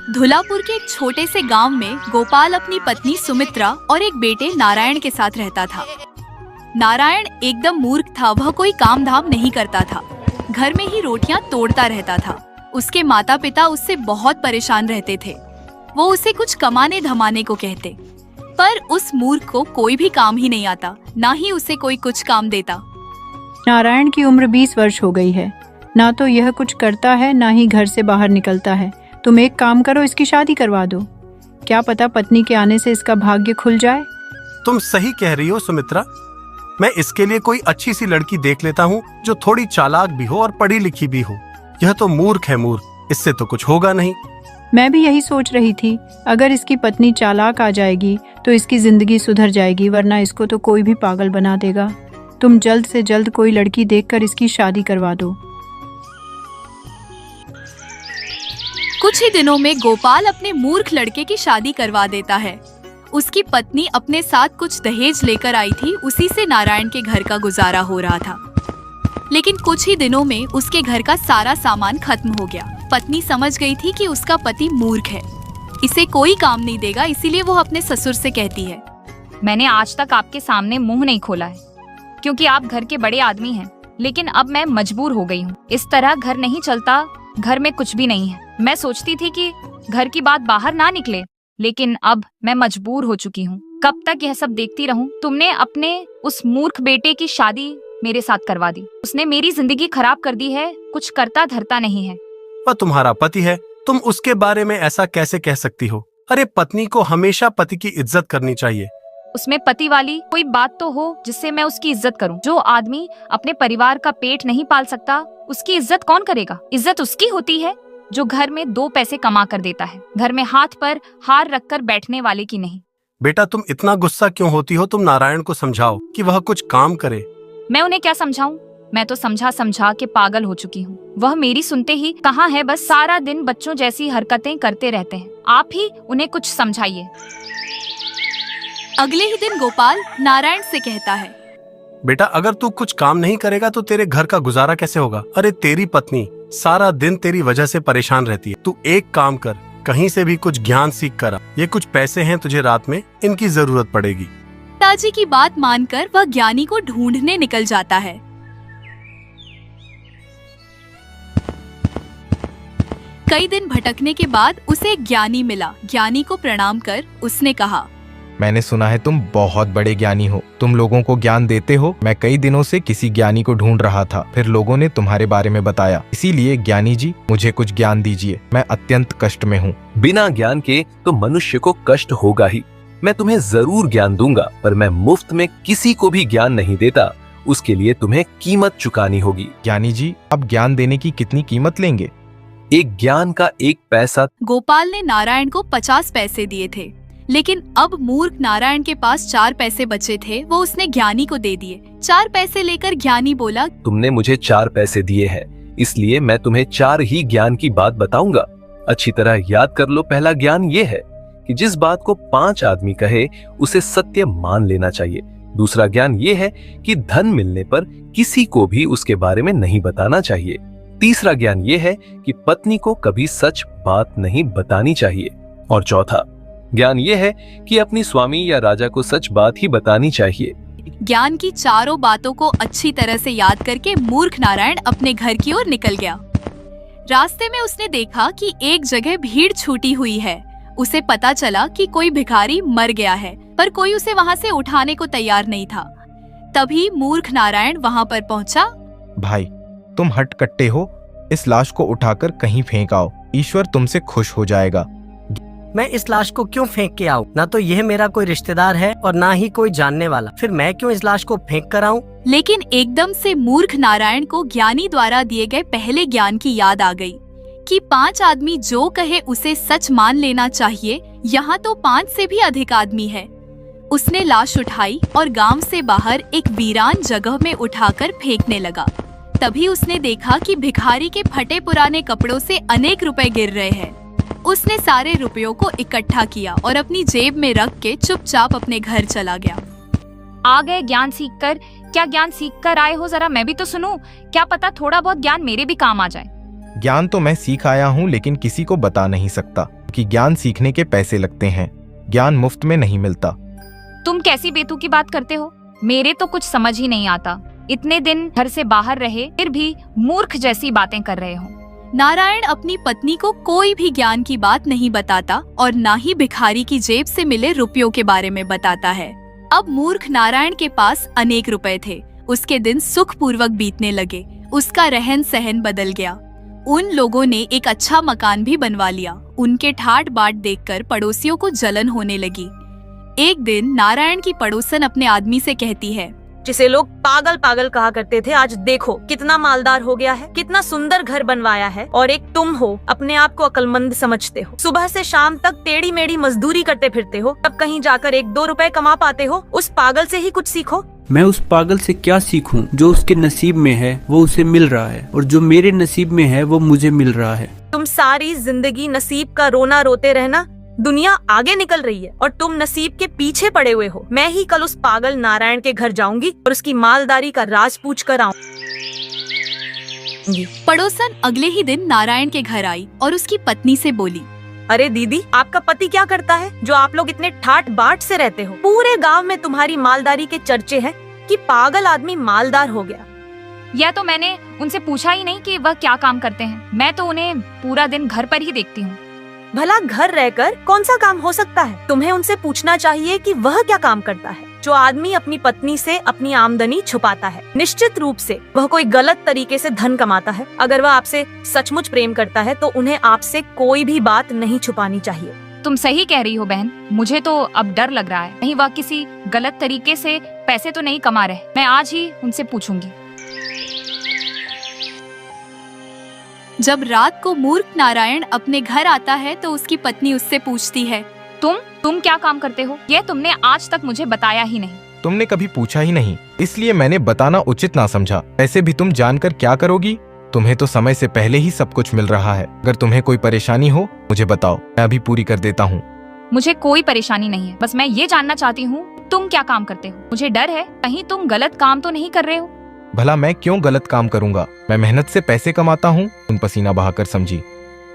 धुलापुर के एक छोटे से गांव में गोपाल अपनी पत्नी सुमित्रा और एक बेटे नारायण के साथ रहता था। नारायण एकदम मूर्ख था, वह कोई काम धाम नहीं करता था, घर में ही रोटियां तोड़ता रहता था। उसके माता पिता उससे बहुत परेशान रहते थे। वो उसे कुछ कमाने धमाने को कहते, पर उस मूर्ख को कोई भी काम ही नहीं आता, ना ही उसे कोई कुछ काम देता। नारायण की उम्र 20 वर्ष हो गई है, ना तो यह कुछ करता है ना ही घर से बाहर निकलता है। तुम एक काम करो, इसकी शादी करवा दो। क्या पता पत्नी के आने से इसका भाग्य खुल जाए। तुम सही कह रही हो सुमित्रा, मैं इसके लिए कोई अच्छी सी लड़की देख लेता हूँ जो थोड़ी चालाक भी हो और पढ़ी लिखी भी हो। यह तो मूर्ख है मूर्ख, इससे तो कुछ होगा नहीं। मैं भी यही सोच रही थी, अगर इसकी पत्नी चालाक आ जाएगी तो इसकी जिंदगी सुधर जाएगी, वरना इसको तो कोई भी पागल बना देगा। तुम जल्द से जल्द कोई लड़की देखकर इसकी शादी करवा दो। कुछ ही दिनों में गोपाल अपने मूर्ख लड़के की शादी करवा देता है। उसकी पत्नी अपने साथ कुछ दहेज लेकर आई थी, उसी से नारायण के घर का गुजारा हो रहा था। लेकिन कुछ ही दिनों में उसके घर का सारा सामान खत्म हो गया। पत्नी समझ गई थी कि उसका पति मूर्ख है, इसे कोई काम नहीं देगा, इसीलिए वो अपने ससुर से कहती है, मैंने आज तक आपके सामने मुंह नहीं खोला है क्योंकि आप घर के बड़े आदमी हैं, लेकिन अब मैं मजबूर हो गई हूँ। इस तरह घर नहीं चलता, घर में कुछ भी नहीं है। मैं सोचती थी कि घर की बात बाहर ना निकले, लेकिन अब मैं मजबूर हो चुकी हूँ। कब तक यह सब देखती रहूं? तुमने अपने उस मूर्ख बेटे की शादी मेरे साथ करवा दी, उसने मेरी जिंदगी खराब कर दी है, कुछ करता धरता नहीं है। वह तुम्हारा पति है, तुम उसके बारे में ऐसा कैसे कह सकती हो? अरे पत्नी को हमेशा पति की इज्जत करनी चाहिए। उसमें पति वाली कोई बात तो हो जिससे मैं उसकी इज्जत करूं। जो आदमी अपने परिवार का पेट नहीं पाल सकता, उसकी इज्जत कौन करेगा? इज्जत उसकी होती है जो घर में 2 पैसे कमा कर देता है, घर में हाथ पर हार रखकर बैठने वाले की नहीं। बेटा तुम इतना गुस्सा क्यों होती हो? तुम नारायण को समझाओ कि वह कुछ काम करे। मैं उन्हें क्या समझाऊं? मैं तो समझा समझा के पागल हो चुकी हूँ। वह मेरी सुनते ही कहाँ है, बस सारा दिन बच्चों जैसी हरकतें करते रहते हैं। आप ही उन्हें कुछ समझाइए। अगले ही दिन गोपाल नारायण से कहता है, बेटा अगर तू कुछ काम नहीं करेगा तो तेरे घर का गुजारा कैसे होगा? अरे तेरी पत्नी सारा दिन तेरी वजह से परेशान रहती है। तू एक काम कर, कहीं से भी कुछ ज्ञान सीख कर आ। ये कुछ पैसे हैं तुझे, रात में इनकी जरूरत पड़ेगी। पिताजी की बात मानकर वह ज्ञानी को ढूंढने निकल जाता है। कई दिन भटकने के बाद उसे एक ज्ञानी मिला। ज्ञानी को प्रणाम कर उसने कहा, मैंने सुना है तुम बहुत बड़े ज्ञानी हो, तुम लोगों को ज्ञान देते हो। मैं कई दिनों से किसी ज्ञानी को ढूंढ रहा था, फिर लोगों ने तुम्हारे बारे में बताया, इसीलिए ज्ञानी जी मुझे कुछ ज्ञान दीजिए, मैं अत्यंत कष्ट में हूँ। बिना ज्ञान के तो मनुष्य को कष्ट होगा ही। मैं तुम्हें जरूर ज्ञान दूंगा, पर मैं मुफ्त में किसी को भी ज्ञान नहीं देता। उसके लिए तुम्हें कीमत चुकानी होगी। ज्ञानी जी अब ज्ञान देने की कितनी कीमत लेंगे? एक ज्ञान का 1 पैसा। गोपाल ने नारायण को 50 पैसे दिए थे, लेकिन अब मूर्ख नारायण के पास 4 पैसे बचे थे, वो उसने ज्ञानी को दे दिए। 4 पैसे लेकर ज्ञानी बोला, तुमने मुझे 4 पैसे दिए हैं, इसलिए मैं तुम्हें 4 ही ज्ञान की बात बताऊंगा। अच्छी तरह याद कर लो। पहला ज्ञान ये है कि जिस बात को 5 आदमी कहे उसे सत्य मान लेना चाहिए। दूसरा ज्ञान ये है कि धन मिलने पर किसी को भी उसके बारे में नहीं बताना चाहिए। तीसरा ज्ञान ये है कि पत्नी को कभी सच बात नहीं बतानी चाहिए। और चौथा ज्ञान ये है कि अपनी स्वामी या राजा को सच बात ही बतानी चाहिए। ज्ञान की चारों बातों को अच्छी तरह से याद करके मूर्ख नारायण अपने घर की ओर निकल गया। रास्ते में उसने देखा कि एक जगह भीड़ छूटी हुई है। उसे पता चला कि कोई भिखारी मर गया है, पर कोई उसे वहाँ से उठाने को तैयार नहीं था। तभी मूर्ख नारायण वहाँ पर पहुँचा। भाई तुम हटकट्टे हो, इस लाश को उठाकर कहीं फेंक आओ, ईश्वर तुमसे खुश हो जाएगा। मैं इस लाश को क्यों फेंक के आऊं? ना तो यह मेरा कोई रिश्तेदार है और ना ही कोई जानने वाला, फिर मैं क्यों इस लाश को फेंक कर आऊं? लेकिन एकदम से मूर्ख नारायण को ज्ञानी द्वारा दिए गए पहले ज्ञान की याद आ गई कि 5 आदमी जो कहे उसे सच मान लेना चाहिए। यहाँ तो 5 से भी अधिक आदमी है। उसने लाश उठाई और गांव से बाहर एक वीरान जगह में उठाकर फेंकने लगा। तभी उसने देखा कि भिखारी के फटे पुराने कपड़ों से अनेक रुपए गिर रहे हैं। उसने सारे रुपयों को इकट्ठा किया और अपनी जेब में रख के चुपचाप अपने घर चला गया। आ गए ज्ञान सीखकर। क्या ज्ञान सीखकर आए हो? जरा मैं भी तो सुनूं। क्या पता थोड़ा बहुत ज्ञान मेरे भी काम आ जाए। ज्ञान तो मैं सीख आया हूँ, लेकिन किसी को बता नहीं सकता। कि ज्ञान सीखने के पैसे लगते हैं, ज्ञान मुफ्त में नहीं मिलता। तुम कैसी बेतुकी बात करते हो? मेरे तो कुछ समझ ही नहीं आता। इतने दिन घर से बाहर रहे फिर भी मूर्ख जैसी बातें कर रहे हो। नारायण अपनी पत्नी को कोई भी ज्ञान की बात नहीं बताता और ना ही भिखारी की जेब से मिले रुपयों के बारे में बताता है। अब मूर्ख नारायण के पास अनेक रुपए थे। उसके दिन सुखपूर्वक बीतने लगे। उसका रहन सहन बदल गया। उन लोगों ने एक अच्छा मकान भी बनवा लिया। उनके ठाट बाट देखकर पड़ोसियों को जलन होने लगी। एक दिन नारायण की पड़ोसन अपने आदमी से कहती है, जिसे लोग पागल पागल कहा करते थे, आज देखो कितना मालदार हो गया है, कितना सुंदर घर बनवाया है। और एक तुम हो, अपने आप को अक्लमंद समझते हो। सुबह से शाम तक टेढ़ी मेढ़ी मजदूरी करते फिरते हो, तब कहीं जाकर 1-2 रुपए कमा पाते हो। उस पागल से ही कुछ सीखो। मैं उस पागल से क्या सीखूं? जो उसके नसीब में है वो उसे मिल रहा है, और जो मेरे नसीब में है वो मुझे मिल रहा है। तुम सारी जिंदगी नसीब का रोना रोते रहना। दुनिया आगे निकल रही है और तुम नसीब के पीछे पड़े हुए हो। मैं ही कल उस पागल नारायण के घर जाऊंगी और उसकी मालदारी का राज पूछ कर आऊंगी। पड़ोसन अगले ही दिन नारायण के घर आई और उसकी पत्नी से बोली, अरे दीदी, आपका पति क्या करता है जो आप लोग इतने ठाट बाट से रहते हो? पूरे गांव में तुम्हारी मालदारी के चर्चे हैं कि पागल आदमी मालदार हो गया। यह तो मैंने उनसे पूछा ही नहीं कि वह क्या काम करते हैं। मैं तो उन्हें पूरा दिन घर पर ही देखती हूँ। भला घर रहकर कौन सा काम हो सकता है? तुम्हें उनसे पूछना चाहिए कि वह क्या काम करता है। जो आदमी अपनी पत्नी से अपनी आमदनी छुपाता है, निश्चित रूप से वह कोई गलत तरीके से धन कमाता है। अगर वह आपसे सचमुच प्रेम करता है तो उन्हें आपसे कोई भी बात नहीं छुपानी चाहिए। तुम सही कह रही हो बहन। मुझे तो अब डर लग रहा है, कहीं वह किसी गलत तरीके से पैसे तो नहीं कमा रहे। मैं आज ही उनसे पूछूंगी। जब रात को मूर्ख नारायण अपने घर आता है तो उसकी पत्नी उससे पूछती है, तुम क्या काम करते हो? यह तुमने आज तक मुझे बताया ही नहीं। तुमने कभी पूछा ही नहीं, इसलिए मैंने बताना उचित ना समझा। ऐसे भी तुम जानकर क्या करोगी? तुम्हें तो समय से पहले ही सब कुछ मिल रहा है। अगर तुम्हें कोई परेशानी हो मुझे बताओ, मैं अभी पूरी कर देता हूँ। मुझे कोई परेशानी नहीं है, बस मैं ये जानना चाहती हूँ तुम क्या काम करते हो। मुझे डर है कहीं तुम गलत काम तो नहीं कर रहे हो। भला मैं क्यों गलत काम करूंगा? मैं मेहनत से पैसे कमाता हूँ, तुम पसीना बहाकर समझी।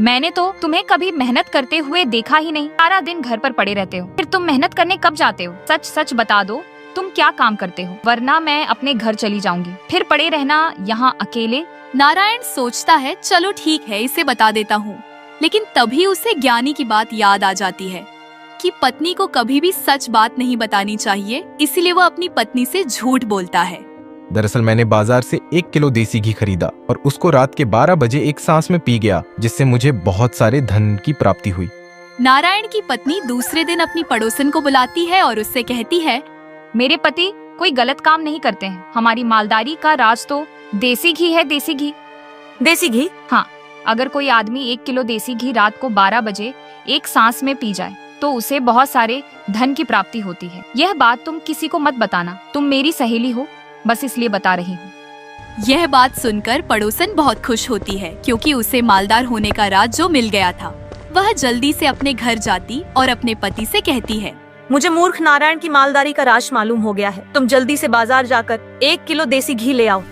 मैंने तो तुम्हें कभी मेहनत करते हुए देखा ही नहीं। सारा दिन घर पर पड़े रहते हो, फिर तुम मेहनत करने कब जाते हो? सच सच बता दो, तुम क्या काम करते हो, वरना मैं अपने घर चली जाऊंगी। फिर पड़े रहना यहाँ अकेले। नारायण सोचता है, चलो ठीक है, इसे बता देता हूँ। लेकिन तभी उसे ज्ञानी की बात याद आ जाती है कि पत्नी को कभी भी सच बात नहीं बतानी चाहिए, इसीलिए वह अपनी पत्नी से झूठ बोलता है। दरअसल मैंने बाजार से 1 किलो देसी घी खरीदा और उसको रात के 12 बजे एक सांस में पी गया, जिससे मुझे बहुत सारे धन की प्राप्ति हुई। नारायण की पत्नी दूसरे दिन अपनी पड़ोसन को बुलाती है और उससे कहती है, मेरे पति कोई गलत काम नहीं करते हैं। हमारी मालदारी का राज तो देसी घी है। देसी घी? देसी घी? हाँ, अगर कोई आदमी 1 किलो देसी घी रात को 12 बजे एक सांस में पी जाए तो उसे बहुत सारे धन की प्राप्ति होती है। यह बात तुम किसी को मत बताना। तुम मेरी सहेली हो, बस इसलिए बता रही हूँ। यह बात सुनकर पड़ोसन बहुत खुश होती है क्योंकि उसे मालदार होने का राज जो मिल गया था। वह जल्दी से अपने घर जाती और अपने पति से कहती है, मुझे मूर्ख नारायण की मालदारी का राज मालूम हो गया है। तुम जल्दी से बाजार जाकर 1 किलो देसी घी ले आओ।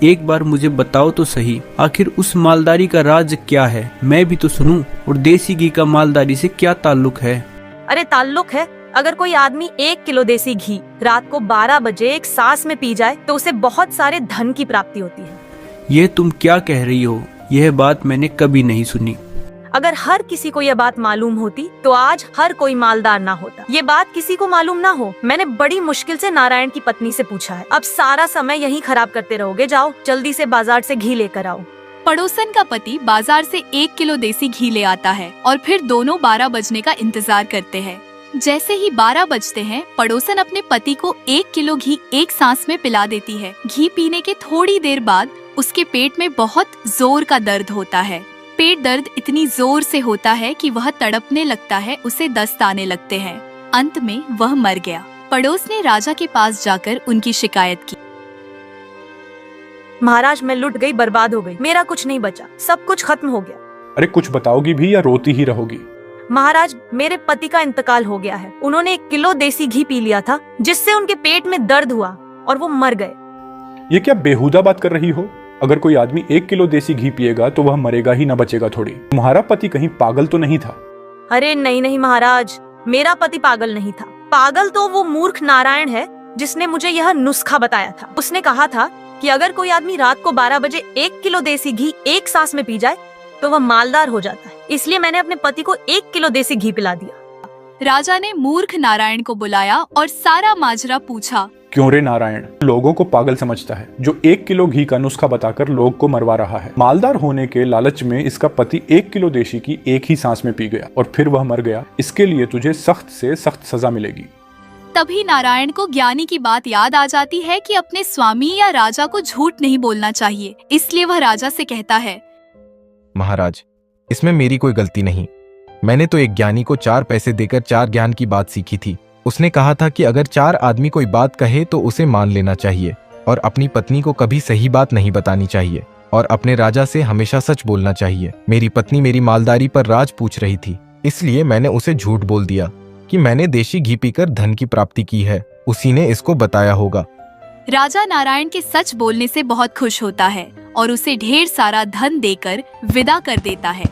एक बार मुझे बताओ तो सही, आखिर उस मालदारी का राज क्या है? मैं भी तो सुनूं। और देसी घी का मालदारी से क्या ताल्लुक है? अरे ताल्लुक है, अगर कोई आदमी 1 किलो देसी घी रात को 12 बजे एक सांस में पी जाए तो उसे बहुत सारे धन की प्राप्ति होती है। ये तुम क्या कह रही हो? यह बात मैंने कभी नहीं सुनी। अगर हर किसी को यह बात मालूम होती तो आज हर कोई मालदार ना होता। ये बात किसी को मालूम ना हो। मैंने बड़ी मुश्किल से नारायण की पत्नी से पूछा है। अब सारा समय यही खराब करते रहोगे। जाओ जल्दी से बाजार से घी लेकर आओ। पड़ोसन का पति बाजार से 1 किलो देसी घी ले आता है और फिर दोनों 12 बजने का इंतजार करते हैं। जैसे ही 12 बजते हैं, पड़ोसन अपने पति को 1 किलो घी एक सांस में पिला देती है। घी पीने के थोड़ी देर बाद उसके पेट में बहुत जोर का दर्द होता है। पेट दर्द इतनी जोर से होता है कि वह तड़पने लगता है, उसे दस्त आने लगते हैं। अंत में वह मर गया। पड़ोस ने राजा के पास जाकर उनकी शिकायत की। महाराज, मैं लुट गई, बर्बाद हो गई, मेरा कुछ नहीं बचा, सब कुछ खत्म हो गया। अरे कुछ बताओगी भी या रोती ही रहोगी? महाराज, मेरे पति का इंतकाल हो गया है। उन्होंने 1 किलो देसी घी पी लिया था, जिससे उनके पेट में दर्द हुआ और वो मर गए। ये क्या बेहुदा बात कर रही हो? अगर कोई आदमी 1 किलो देसी घी पिएगा तो वह मरेगा ही, ना बचेगा थोड़ी। तुम्हारा पति कहीं पागल तो नहीं था? अरे नहीं नहीं महाराज, मेरा पति पागल नहीं था। पागल तो वो मूर्ख नारायण है जिसने मुझे यह नुस्खा बताया था। उसने कहा था कि अगर कोई आदमी रात को 12 बजे 1 किलो देसी घी एक सांस में पी जाए तो वह मालदार हो जाता है। इसलिए मैंने अपने पति को 1 किलो देसी घी पिला दिया। राजा ने मूर्ख नारायण को बुलाया और सारा माजरा पूछा। क्यों रे नारायण, लोगों को पागल समझता है जो 1 किलो घी का नुस्खा बताकर लोग को मरवा रहा है। मालदार होने के लालच में इसका पति 1 किलो देसी की एक ही सांस में पी गया और फिर वह मर गया। इसके लिए तुझे सख्त से सख्त सजा मिलेगी। तभी नारायण को ज्ञानी की बात याद आ जाती है कि अपने स्वामी या राजा को झूठ नहीं बोलना चाहिए। इसलिए वह राजा से कहता है, महाराज, इसमें मेरी कोई गलती नहीं। मैंने तो एक ज्ञानी को 4 पैसे देकर 4 ज्ञान की बात सीखी थी। उसने कहा था कि अगर 4 आदमी कोई बात कहे तो उसे मान लेना चाहिए और अपनी पत्नी को कभी सही बात नहीं बतानी चाहिए और अपने राजा से हमेशा सच बोलना चाहिए। मेरी पत्नी मेरी मालदारी पर राज पूछ रही थी, इसलिए मैंने उसे झूठ बोल दिया कि मैंने देशी घी पीकर धन की प्राप्ति की है। उसी ने इसको बताया होगा। राजा नारायण के सच बोलने से बहुत खुश होता है और उसे ढेर सारा धन देकर विदा कर देता है।